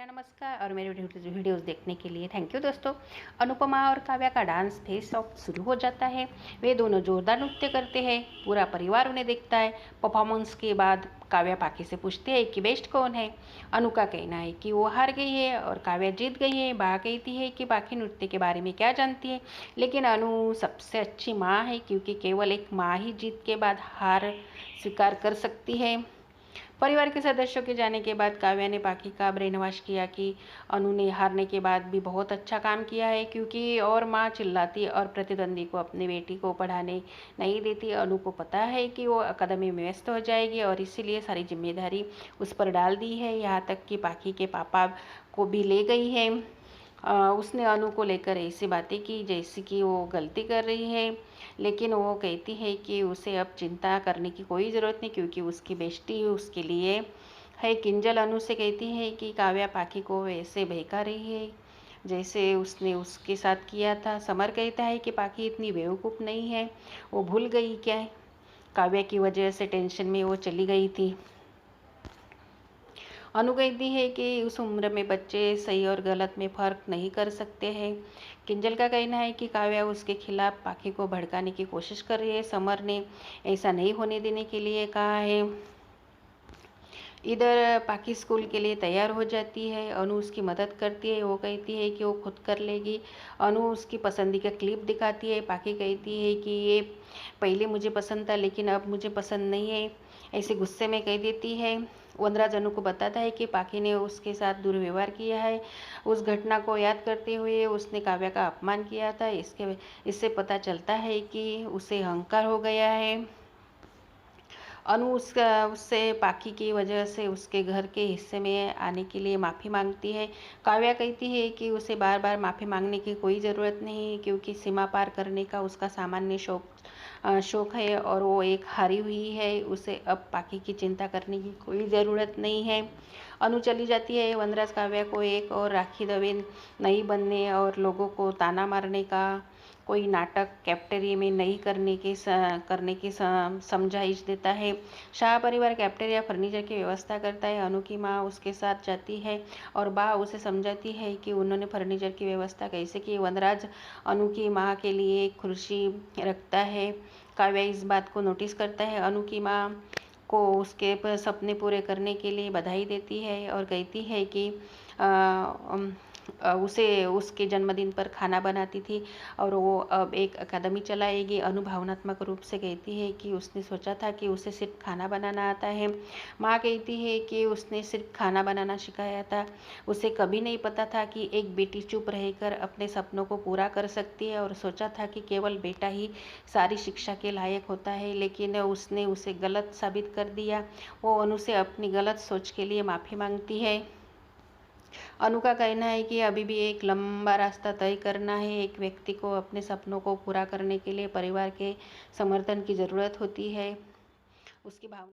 मेरा नमस्कार और मेरे वीडियोस देखने के लिए थैंक यू दोस्तों। अनुपमा और काव्या का डांस फेस ऑफ शुरू हो जाता है। वे दोनों जोरदार नृत्य करते हैं। पूरा परिवार उन्हें देखता है। परफॉर्मेंस के बाद काव्या पाखी से पूछती है कि बेस्ट कौन है। अनु का कहना है कि वो हार गई है और काव्या जीत गई है। बा कहती है कि पाखी नृत्य के बारे में क्या जानती है, लेकिन अनु सबसे अच्छी माँ है क्योंकि केवल एक माँ ही जीत के बाद हार स्वीकार कर सकती है। परिवार के सदस्यों के जाने के बाद काव्या ने पाखी का ब्रेन वॉश किया कि अनु ने हारने के बाद भी बहुत अच्छा काम किया है, क्योंकि और माँ चिल्लाती और प्रतिद्वंदी को अपनी बेटी को पढ़ाने नहीं देती। अनु को पता है कि वो अकादमी में व्यस्त हो जाएगी और इसीलिए सारी जिम्मेदारी उस पर डाल दी है। यहाँ तक कि पाखी के पापा को भी ले गई है। उसने अनु को लेकर ऐसी बातें की जैसे कि वो गलती कर रही है, लेकिन वो कहती है कि उसे अब चिंता करने की कोई ज़रूरत नहीं क्योंकि उसकी बेइज्जती उसके लिए है। किंजल अनु से कहती है कि काव्या पाखी को वैसे बहका रही है जैसे उसने उसके साथ किया था। समर कहता है कि पाखी इतनी बेवकूफ़ नहीं है, वो भूल गई क्या है काव्या की वजह से टेंशन में वो चली गई थी। अनु कहती है कि उस उम्र में बच्चे सही और गलत में फ़र्क नहीं कर सकते हैं। किंजल का कहना है कि काव्या उसके खिलाफ पाखी को भड़काने की कोशिश कर रही है। समर ने ऐसा नहीं होने देने के लिए कहा है। इधर पाखी स्कूल के लिए तैयार हो जाती है। अनु उसकी मदद करती है। वो कहती है कि वो खुद कर लेगी। अनु उसकी पसंदीदा क्लिप दिखाती है। पाखी कहती है कि ये पहले मुझे पसंद था लेकिन अब मुझे पसंद नहीं है, ऐसे गुस्से में कह देती है। वनराज अनु को बताता है कि पाखी ने उसके साथ दुर्व्यवहार किया है। उस घटना को याद करते हुए उसने काव्या का अपमान किया था। इससे पता चलता है कि उसे अहंकार हो गया है। अनु उससे पाखी की वजह से उसके घर के हिस्से में आने के लिए माफ़ी मांगती है। काव्या कहती है कि उसे बार बार माफ़ी मांगने की कोई ज़रूरत नहीं क्योंकि सीमा पार करने का उसका सामान्य शौक है और वो एक हारी हुई है। उसे अब पाखी की चिंता करने की कोई ज़रूरत नहीं है। अनु चली जाती है। वनराज काव्या को एक और राखी दवे नहीं बनने और लोगों को ताना मारने का कोई नाटक कैप्टेरिया में नहीं करने की समझाइश देता है। शाह परिवार कैप्टेरिया फर्नीचर की व्यवस्था करता है। अनु की माँ उसके साथ जाती है और बा उसे समझाती है कि उन्होंने फर्नीचर की व्यवस्था कैसे की। वनराज अनु की माँ के लिए एक कुर्सी रखता है। काव्या इस बात को नोटिस करता है। अनु की माँ को उसके सपने पूरे करने के लिए बधाई देती है और कहती है कि उसे उसके जन्मदिन पर खाना बनाती थी और वो अब एक अकादमी चलाएगी। अनु भावनात्मक रूप से कहती है कि उसने सोचा था कि उसे सिर्फ खाना बनाना आता है। माँ कहती है कि उसने सिर्फ खाना बनाना सिखाया था, उसे कभी नहीं पता था कि एक बेटी चुप रहकर अपने सपनों को पूरा कर सकती है और सोचा था कि केवल बेटा ही सारी शिक्षा के लायक होता है, लेकिन उसने उसे गलत साबित कर दिया। वो अनु से अपनी गलत सोच के लिए माफ़ी मांगती है। अनु का कहना है कि अभी भी एक लंबा रास्ता तय करना है। एक व्यक्ति को अपने सपनों को पूरा करने के लिए परिवार के समर्थन की ज़रूरत होती है। उसकी भावना